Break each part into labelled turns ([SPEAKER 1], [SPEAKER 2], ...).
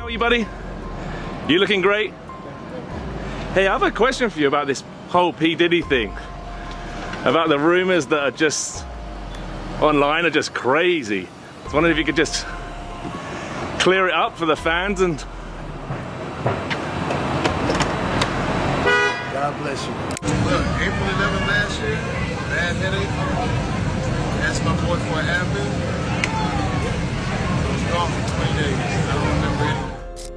[SPEAKER 1] are you, buddy? You looking great? Hey, I have a question for you about this whole P. Diddy thing. About the rumors that are just online are just crazy. I was wondering if you could just clear it up for the fans and...
[SPEAKER 2] God bless you. Look, April 11th last year, bad headache. Asked my boy for an Advil. I was gone for 20 days. I don't remember anything.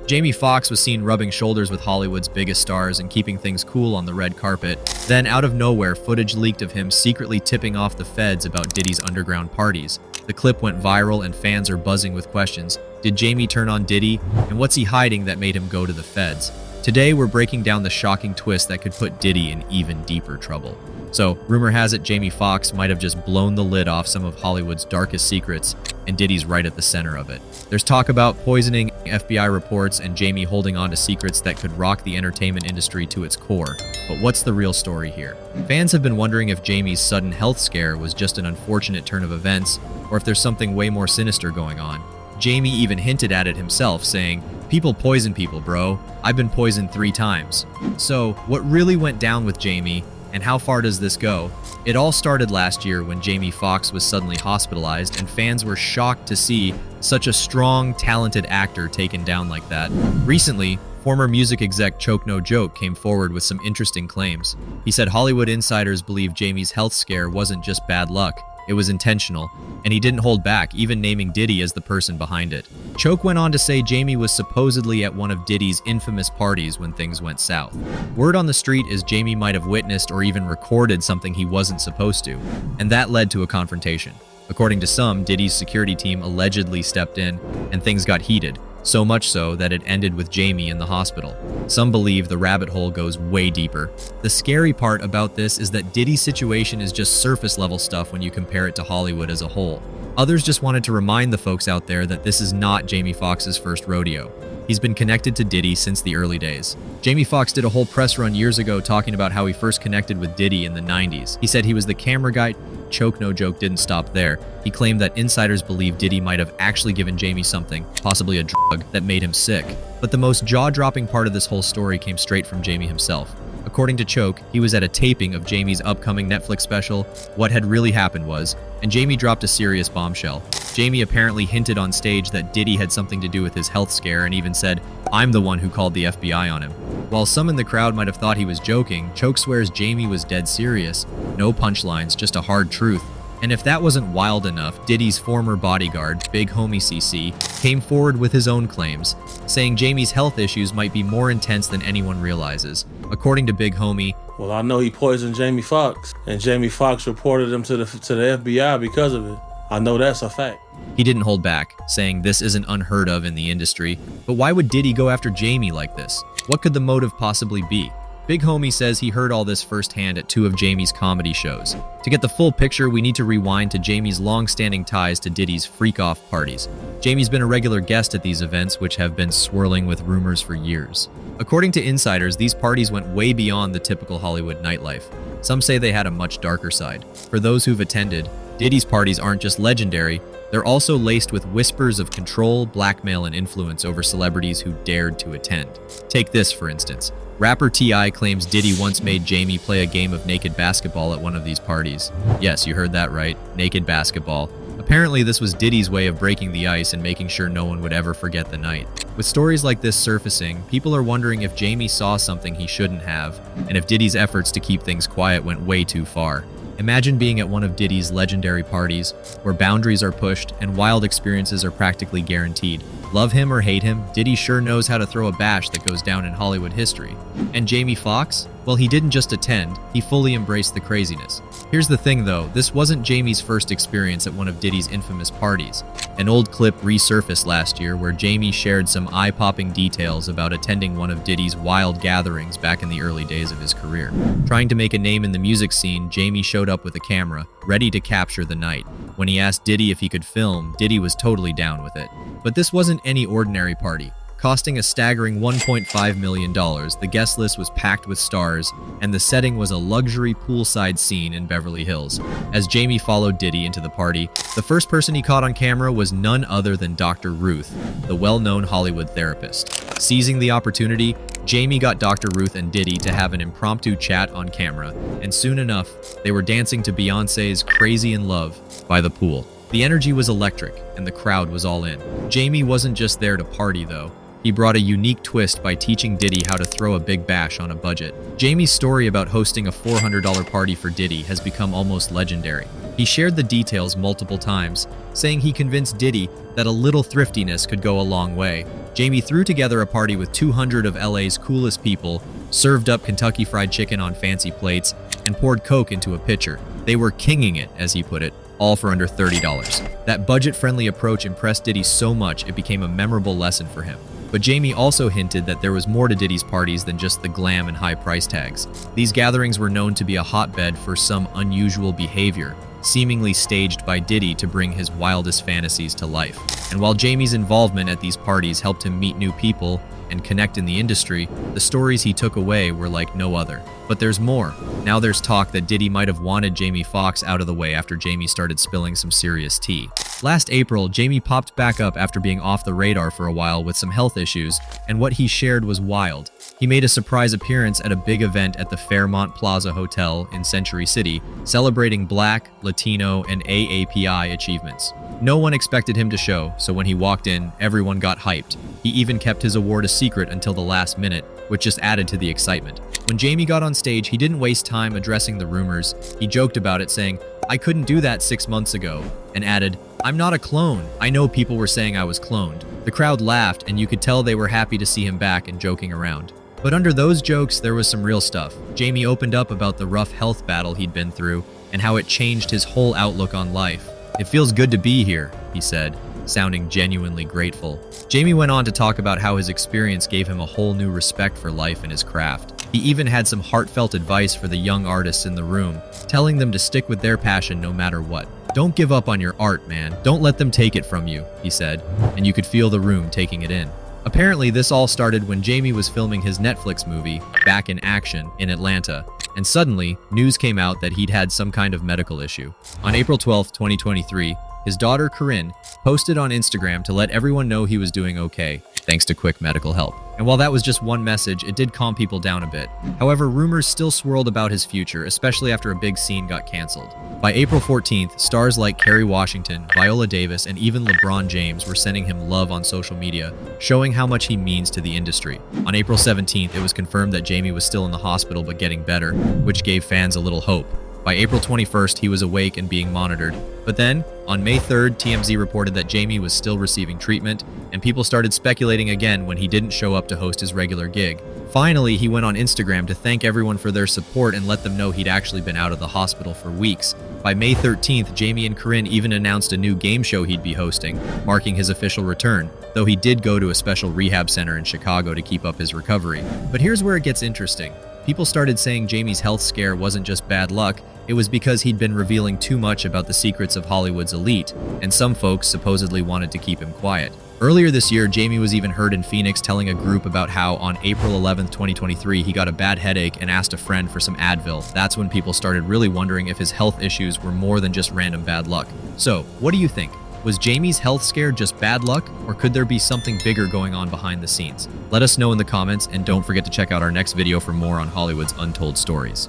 [SPEAKER 3] Jamie Foxx was seen rubbing shoulders with Hollywood's biggest stars and keeping things cool on the red carpet. Then, out of nowhere, footage leaked of him secretly tipping off the feds about Diddy's underground parties. The clip went viral and fans are buzzing with questions. Did Jamie turn on Diddy? And what's he hiding that made him go to the feds? Today, we're breaking down the shocking twist that could put Diddy in even deeper trouble. So, rumor has it Jamie Foxx might have just blown the lid off some of Hollywood's darkest secrets, and Diddy's right at the center of it. There's talk about poisoning, FBI reports, and Jamie holding on to secrets that could rock the entertainment industry to its core. But what's the real story here? Fans have been wondering if Jamie's sudden health scare was just an unfortunate turn of events, or if there's something way more sinister going on. Jamie even hinted at it himself, saying, "People poison people, bro. I've been poisoned 3 times." So, what really went down with Jamie, and how far does this go? It all started last year when Jamie Foxx was suddenly hospitalized, and fans were shocked to see such a strong, talented actor taken down like that. Recently, former music exec Choke No Joke came forward with some interesting claims. He said Hollywood insiders believe Jamie's health scare wasn't just bad luck, it was intentional, and he didn't hold back, even naming Diddy as the person behind it. Choke went on to say Jamie was supposedly at one of Diddy's infamous parties when things went south. Word on the street is Jamie might have witnessed or even recorded something he wasn't supposed to, and that led to a confrontation. According to some, Diddy's security team allegedly stepped in, and things got heated, so much so that it ended with Jamie in the hospital. Some believe the rabbit hole goes way deeper. The scary part about this is that Diddy's situation is just surface level stuff when you compare it to Hollywood as a whole. Others just wanted to remind the folks out there that this is not Jamie Foxx's first rodeo. He's been connected to Diddy since the early days. Jamie Foxx did a whole press run years ago talking about how he first connected with Diddy in the 90s. He said he was the camera guy. Choke No Joke didn't stop there. He claimed that insiders believe Diddy might have actually given Jamie something, possibly a drug, that made him sick. But the most jaw-dropping part of this whole story came straight from Jamie himself. According to Choke, he was at a taping of Jamie's upcoming Netflix special, What Had Really Happened Was, and Jamie dropped a serious bombshell. Jamie apparently hinted on stage that Diddy had something to do with his health scare and even said, "I'm the one who called the FBI on him." While some in the crowd might have thought he was joking, Choke swears Jamie was dead serious. No punchlines, just a hard truth. And if that wasn't wild enough, Diddy's former bodyguard, Big Homie CC, came forward with his own claims, saying Jamie's health issues might be more intense than anyone realizes. According to Big Homie,
[SPEAKER 4] "Well, I know he poisoned Jamie Foxx, and Jamie Foxx reported him to the FBI because of it. I know that's a fact."
[SPEAKER 3] He didn't hold back, saying this isn't unheard of in the industry. But why would Diddy go after Jamie like this? What could the motive possibly be? Big Homie says he heard all this firsthand at 2 of Jamie's comedy shows. To get the full picture, we need to rewind to Jamie's long-standing ties to Diddy's freak-off parties. Jamie's been a regular guest at these events, which have been swirling with rumors for years. According to insiders, these parties went way beyond the typical Hollywood nightlife. Some say they had a much darker side. For those who've attended, Diddy's parties aren't just legendary, they're also laced with whispers of control, blackmail, and influence over celebrities who dared to attend. Take this, for instance. Rapper T.I. claims Diddy once made Jamie play a game of naked basketball at one of these parties. Yes, you heard that right, naked basketball. Apparently, this was Diddy's way of breaking the ice and making sure no one would ever forget the night. With stories like this surfacing, people are wondering if Jamie saw something he shouldn't have, and if Diddy's efforts to keep things quiet went way too far. Imagine being at one of Diddy's legendary parties, where boundaries are pushed and wild experiences are practically guaranteed. Love him or hate him, Diddy sure knows how to throw a bash that goes down in Hollywood history. And Jamie Foxx? Well, he didn't just attend, he fully embraced the craziness. Here's the thing though, this wasn't Jamie's first experience at one of Diddy's infamous parties. An old clip resurfaced last year where Jamie shared some eye-popping details about attending one of Diddy's wild gatherings back in the early days of his career. Trying to make a name in the music scene, Jamie showed up with a camera, ready to capture the night. When he asked Diddy if he could film, Diddy was totally down with it. But this wasn't any ordinary party. Costing a staggering $1.5 million, the guest list was packed with stars, and the setting was a luxury poolside scene in Beverly Hills. As Jamie followed Diddy into the party, the first person he caught on camera was none other than Dr. Ruth, the well-known Hollywood therapist. Seizing the opportunity, Jamie got Dr. Ruth and Diddy to have an impromptu chat on camera, and soon enough, they were dancing to Beyoncé's Crazy in Love by the pool. The energy was electric, and the crowd was all in. Jamie wasn't just there to party, though. He brought a unique twist by teaching Diddy how to throw a big bash on a budget. Jamie's story about hosting a $400 party for Diddy has become almost legendary. He shared the details multiple times, saying he convinced Diddy that a little thriftiness could go a long way. Jamie threw together a party with 200 of LA's coolest people, served up Kentucky Fried Chicken on fancy plates, and poured Coke into a pitcher. They were kinging it, as he put it, all for under $30. That budget-friendly approach impressed Diddy so much it became a memorable lesson for him. But Jamie also hinted that there was more to Diddy's parties than just the glam and high price tags. These gatherings were known to be a hotbed for some unusual behavior, seemingly staged by Diddy to bring his wildest fantasies to life. And while Jamie's involvement at these parties helped him meet new people and connect in the industry, the stories he took away were like no other. But there's more. Now there's talk that Diddy might have wanted Jamie Foxx out of the way after Jamie started spilling some serious tea. Last April, Jamie popped back up after being off the radar for a while with some health issues, and what he shared was wild. He made a surprise appearance at a big event at the Fairmont Plaza Hotel in Century City, celebrating Black, Latino, and AAPI achievements. No one expected him to show, so when he walked in, everyone got hyped. He even kept his award a secret until the last minute, which just added to the excitement. When Jamie got on stage, he didn't waste time addressing the rumors. He joked about it, saying, "I couldn't do that 6 months ago," and added, "I'm not a clone. I know people were saying I was cloned." The crowd laughed, and you could tell they were happy to see him back and joking around. But under those jokes, there was some real stuff. Jamie opened up about the rough health battle he'd been through and how it changed his whole outlook on life. "It feels good to be here," he said, sounding genuinely grateful. Jamie went on to talk about how his experience gave him a whole new respect for life and his craft. He even had some heartfelt advice for the young artists in the room, telling them to stick with their passion no matter what. "Don't give up on your art, man. Don't let them take it from you," he said, and you could feel the room taking it in. Apparently, this all started when Jamie was filming his Netflix movie, Back in Action, in Atlanta, and suddenly, news came out that he'd had some kind of medical issue. On April 12, 2023, his daughter, Corinne, posted on Instagram to let everyone know he was doing okay, thanks to quick medical help. And while that was just one message, it did calm people down a bit. However, rumors still swirled about his future, especially after a big scene got canceled. By April 14th, stars like Kerry Washington, Viola Davis, and even LeBron James were sending him love on social media, showing how much he means to the industry. On April 17th, it was confirmed that Jamie was still in the hospital but getting better, which gave fans a little hope. By April 21st, he was awake and being monitored. But then, on May 3rd, TMZ reported that Jamie was still receiving treatment, and people started speculating again when he didn't show up to host his regular gig. Finally, he went on Instagram to thank everyone for their support and let them know he'd actually been out of the hospital for weeks. By May 13th, Jamie and Corinne even announced a new game show he'd be hosting, marking his official return, though he did go to a special rehab center in Chicago to keep up his recovery. But here's where it gets interesting. People started saying Jamie's health scare wasn't just bad luck, it was because he'd been revealing too much about the secrets of Hollywood's elite, and some folks supposedly wanted to keep him quiet. Earlier this year, Jamie was even heard in Phoenix telling a group about how on April 11th, 2023, he got a bad headache and asked a friend for some Advil. That's when people started really wondering if his health issues were more than just random bad luck. So, what do you think? Was Jamie's health scare just bad luck, or could there be something bigger going on behind the scenes? Let us know in the comments, and don't forget to check out our next video for more on Hollywood's untold stories.